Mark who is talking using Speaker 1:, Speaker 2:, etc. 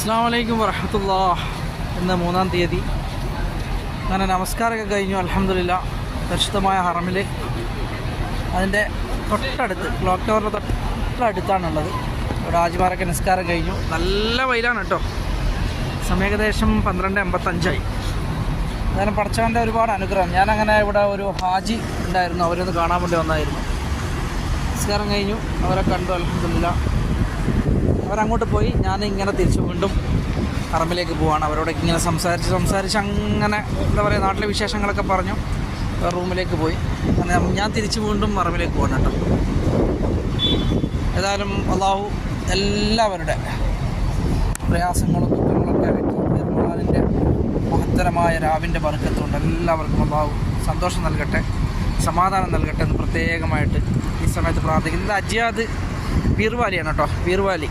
Speaker 1: അസ്സലാമു അലൈക്കും വറഹ്മത്തുള്ളാഹി. ഇന്ന് 3-ാം തീയതി. അങ്ങനെ നമസ്കാരമൊക്കെ കഴിഞ്ഞു. അൽഹംദുലില്ലാ. പരിശുദ്ധമായ ഹറമിൽ അതിൻ്റെ തൊട്ടടുത്ത് ക്ലോക്ക് ടവറിൻ്റെ തൊട്ടടുത്താണുള്ളത്. ഇവിടെ ഹാജിമാരൊക്കെ നിസ്കാരം കഴിഞ്ഞു. നല്ല വെയിലാണ് കേട്ടോ. സമയം ഏകദേശം 12:55. അതായത് പടച്ചവൻ്റെ ഒരുപാട് അനുഗ്രഹം. ഞാനങ്ങനെ ഇവിടെ ഒരു ഹാജി ഉണ്ടായിരുന്നു, അവരൊന്ന് കാണാൻ വേണ്ടി വന്നായിരുന്നു. നിസ്കാരം കഴിഞ്ഞു, അവരെ കണ്ടു. അൽഹംദുലില്ലാ. അവരങ്ങോട്ട് പോയി. ഞാനിങ്ങനെ തിരിച്ചു വീണ്ടും ഹറമിലേക്ക് പോവാണ്. അവരോടൊക്കെ ഇങ്ങനെ സംസാരിച്ച് അങ്ങനെ എന്താ പറയുക, നാട്ടിലെ വിശേഷങ്ങളൊക്കെ പറഞ്ഞു റൂമിലേക്ക് പോയി. അങ്ങനെ ഞാൻ തിരിച്ച് വീണ്ടും ഹറമിലേക്ക് പോകണം കേട്ടോ. ഏതായാലും അള്ളാഹു എല്ലാവരുടെ പ്രയാസങ്ങളും ദുഃഖങ്ങളൊക്കെ പെരുമാളിൻ്റെ മഹത്തരമായ രാവിൻ്റെ ബർക്കത്തുകൊണ്ട് എല്ലാവർക്കും അള്ളാഹു സന്തോഷം നൽകട്ടെ, സമാധാനം നൽകട്ടെ എന്ന് പ്രത്യേകമായിട്ട് ഈ സമയത്ത് പ്രാർത്ഥിക്കുന്നത്. അജിയാദ് പീർവാലിയാണ് കേട്ടോ. പീർവാലി